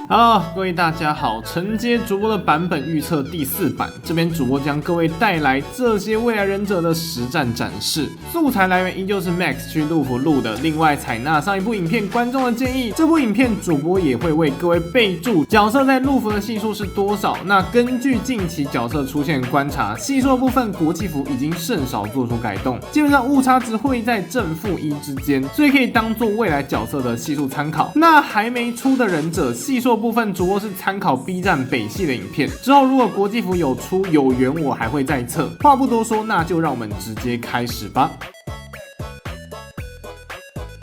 Hello， 各位大家好，承接主播的版本预测第4版，这边主播将各位带来这些未来忍者的实战展示，素材来源依旧是 Max 去陆服录的。另外采纳上一部影片观众的建议，这部影片主播也会为各位备注角色在陆服的系数是多少。那根据近期角色出现观察，系数的部分国际服已经甚少做出改动，基本上误差值会在正负1之间，所以可以当做未来角色的系数参考。那还没出的忍者系数部分，主播是参考 B 站北系的影片，之后如果国际服有出有缘，我还会再测。话不多说，那就让我们直接开始吧。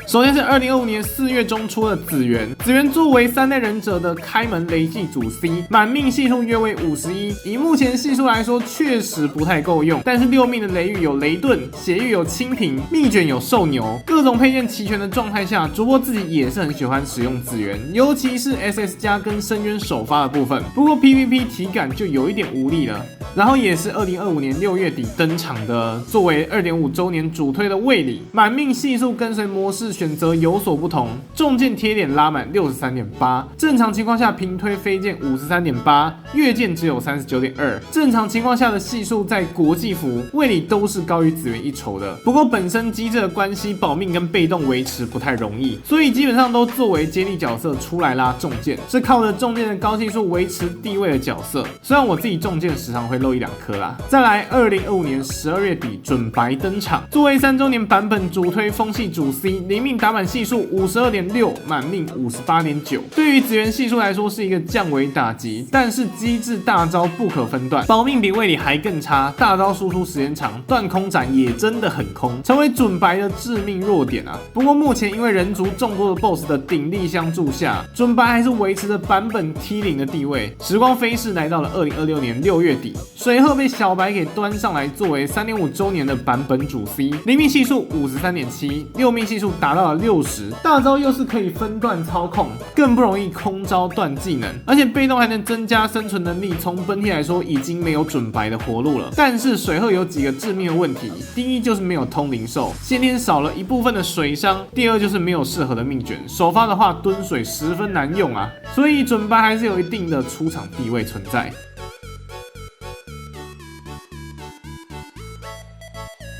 首先是2025年4月中出的紫源，紫源作为3代忍者的开门雷系主 C， 满命系数约为51，以目前系数来说确实不太够用，但是6命的雷雨有雷盾，血域有清平，秘卷有兽牛，各种配件齐全的状态下，主播自己也是很喜欢使用紫源，尤其是 SS 加跟深渊首发的部分，不过 PVP 体感就有一点无力了。然后也是2025年6月底登场的，作为2.5周年主推的卫里，满命系数跟随模式选择有所不同，重剑贴点拉满 63.8， 正常情况下平推飞剑 53.8， 越剑只有 39.2， 正常情况下的系数在国际服、卫里都是高于紫源1筹的。不过本身机制的关系，保命跟被动维持不太容易，所以基本上都作为接力角色出来拉重剑，是靠着重剑的高系数维持地位的角色。虽然我自己重剑时常会漏1-2颗啦。再来2025年12月底准白登场，作为3周年版本主推风系主 C， 灵命打满系数 52.6， 满命 58.9， 对于紫源系数来说是一个降维打击，但是机制大招不可分段，保命比卫里还更差，大招输出时间长，断空斩也真的很空，成为准白的致命弱点啊。不过目前因为人族众多的 BOSS 的鼎力相助下，准白还是维持着版本 T0 的地位。时光飞逝来到了2026年6月底，水鹤被小白给端上来，作为3.5周年的版本主 C， 灵命系数 53.7， 6命系数达到了60，大招又是可以分段操控，更不容易空招断技能，而且被动还能增加生存能力，从本体来说已经没有准白的活路了。但是水鹤有几个致命的问题，第一就是没有通灵兽，先天少了一部分的水伤，第二就是没有适合的命卷，首发的话蹲水十分难用啊，所以准白还是有一定的出场地位存在。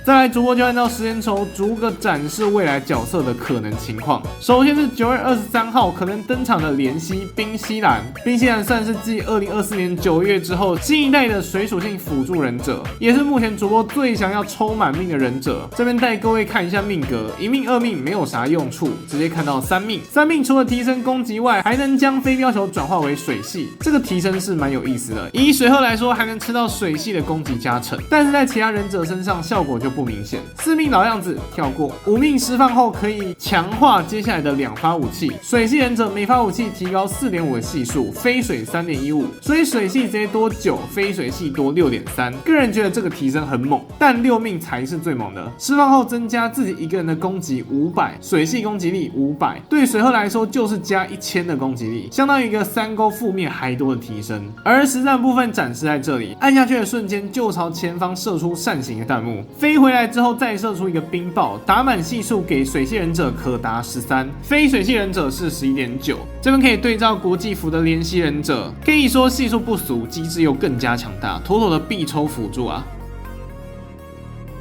再来，主播就按照时间轴逐个展示未来角色的可能情况。首先是9月23号可能登场的莲溪冰溪兰，冰溪兰算是继2024年9月之后新一代的水属性辅助忍者，也是目前主播最想要抽满命的忍者。这边带各位看一下命格，1命2命没有啥用处，直接看到3命。3命除了提升攻击外，还能将飞镖球转化为水系，这个提升是蛮有意思的。以水鹤来说，还能吃到水系的攻击加成，但是在其他忍者身上效果就不明显。4命老样子跳过，5命释放后可以强化接下来的2发武器，水系忍者每发武器提高 4.5 的系数，非水 3.15， 所以水系直接多9，非水系多 6.3。 个人觉得这个提升很猛，但6命才是最猛的。释放后增加自己一个人的攻击500，水系攻击力500，对水鹤来说就是加1000的攻击力，相当于一个3勾负面还多的提升。而实战部分展示在这里，按下去的瞬间就朝前方射出扇形的弹幕，飞回来之后再射出一个冰爆，打满系数给水系忍者可达13，非水系忍者是 11.9。 这边可以对照国际服的莲溪忍者，可以说系数不俗，机制又更加强大，妥妥的必抽辅助啊。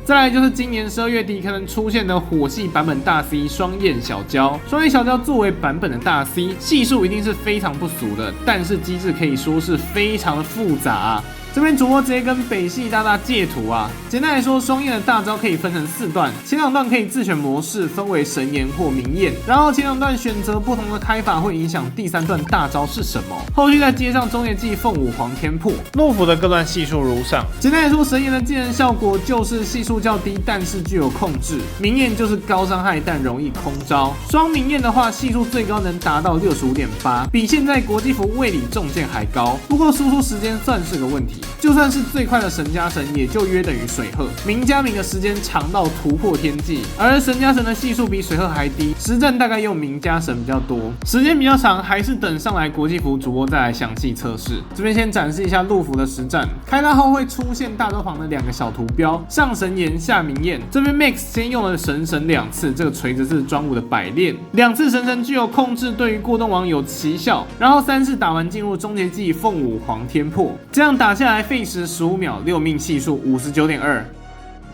再来就是今年12月底可能出现的火系版本大 C 双焰小娇。双焰小娇作为版本的大 C， 系数一定是非常不俗的，但是机制可以说是非常的复杂啊。这边主播直接跟北系大大借图啊。简单来说，双焰的大招可以分成4段，前2段可以自选模式，分为神炎或明焰，然后前2段选择不同的开法会影响第3段大招是什么。后续再接上中野技凤舞黄天破，陆服的各段系数如上。简单来说，神炎的技能效果就是系数较低，但是具有控制；明焰就是高伤害但容易空招。双明焰的话，系数最高能达到 65.8， 比现在国际服卫里重剑还高，不过输出时间算是个问题。就算是最快的神加神，也就约等于水鹤。明加明的时间长到突破天际，而神加神的系数比水鹤还低，实战大概用明加神比较多，时间比较长，还是等上来国际服主播再来详细测试。这边先展示一下陆服的实战，开大后会出现大周旁的2个小图标，上神炎下明焰。这边 Max 先用了神2次，这个锤子是专武的百炼，2次神具有控制对于过动王有奇效，然后3次打完进入终结技凤舞黄天破，这样打下来费时15秒，6命系数59.2。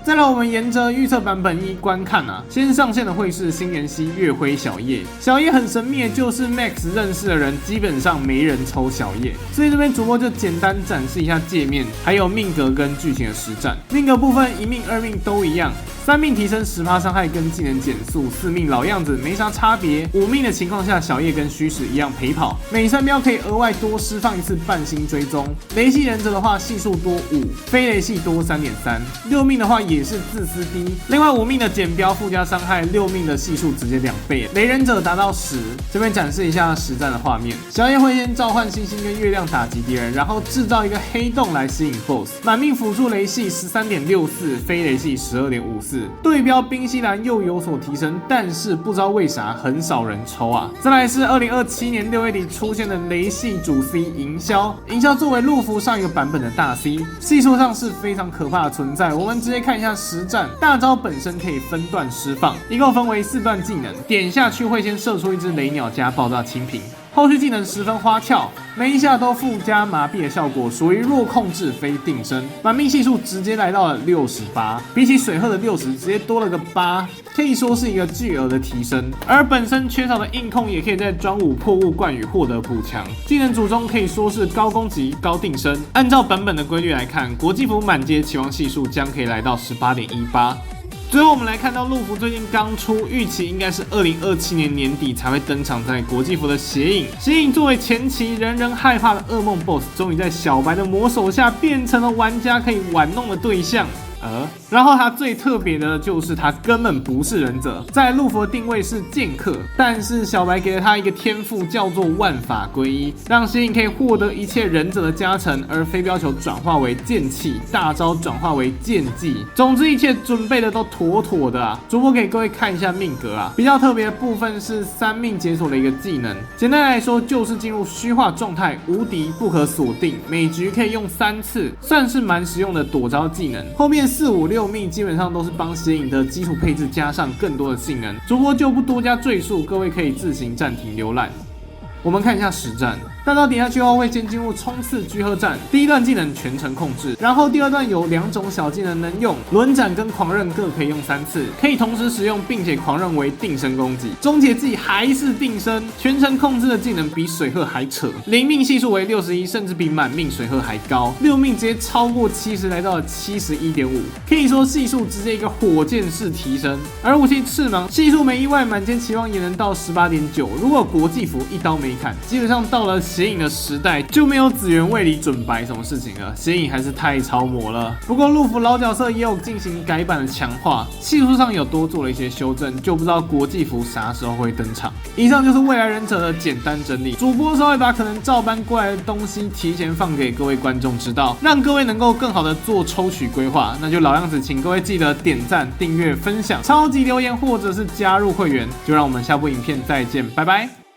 再来，我们沿着预测版本1观看啊，先上线的会是新妍希、月辉、小叶。小叶很神秘，就是 Max 认识的人基本上没人抽小叶，所以这边主播就简单展示一下界面，还有命格跟剧情的实战。命格部分1命、2命都一样。3命提升10%伤害跟技能减速，4命老样子没啥差别。5命的情况下，小叶跟虚实一样陪跑，每3秒可以额外多释放1次半星追踪。雷系忍者的话系数多5，非雷系多3.3。6命的话也是自私低，另外5命的减标附加伤害，6命的系数直接2倍，雷忍者达到10。这边展示一下实战的画面，小叶会先召唤星星跟月亮打击敌人，然后制造一个黑洞来吸引 BOSS。满命辅助雷系13.64，非雷系12.54。对标冰西兰又有所提升，但是不知道为啥很少人抽啊。再来是2027年6月底出现的雷系主 C 营销，营销作为陆服上一个版本的大 C， 系数上是非常可怕的存在。我们直接看一下实战，大招本身可以分段释放，一共分为4段技能，点下去会先射出一只雷鸟加爆炸清屏。后续技能10分花俏，每一下都附加麻痹的效果，属于弱控制非定身。满命系数直接来到了68，比起水鹤的60直接多了个8，可以说是一个巨额的提升。而本身缺少的硬控也可以在专武破雾冠羽获得补强。技能组中可以说是高攻击、高定身。按照版本的规律来看，国际服满阶期望系数将可以来到18.18。最后我们来看到陆服最近刚出，预期应该是2027年年底才会登场在国际服的血影。血影作为前期人人害怕的噩梦 BOSS， 终于在小白的魔手下变成了玩家可以玩弄的对象。然后它最特别的就是它根本不是忍者，在陆服的定位是剑客，但是小白给了他一个天赋叫做万法归一，让血影可以获得一切忍者的加成，而飞镖球转化为剑气，大招转化为剑技，总之一切准备的都妥妥的啊。主播给各位看一下命格啊，比较特别的部分是3命解锁的一个技能，简单来说就是进入虚化状态，无敌不可锁定，每局可以用3次，算是蛮实用的躲招技能。后面4、5、6命基本上都是帮血影的基础配置加上更多的性能，主播就不多加赘述，各位可以自行暂停浏览。我们看一下实战，大招点下去后会先进入冲刺居合战，第一段技能全程控制，然后第2段有2种小技能能用，轮斩跟狂刃各可以用3次，可以同时使用，并且狂刃为定身攻击，终结技还是定身，全程控制的技能比水鹤还扯，0命系数为61，甚至比满命水鹤还高，6命直接超过70，来到了71.5，可以说系数直接一个火箭式提升。而武器翅膀系数没意外，满阶期望也能到18.9，如果国际服一刀没砍，基本上到了血影的时代就没有紫原胃里准白什么事情了，血影还是太超模了。不过陆服老角色也有进行改版的强化，系数上有多做了一些修正，就不知道国际服啥时候会登场。以上就是未来忍者的简单整理，主播稍微把可能照搬过来的东西提前放给各位观众知道，让各位能够更好的做抽取规划。那就老样子，请各位记得点赞、订阅、分享、超级留言或者是加入会员。就让我们下部影片再见，拜拜。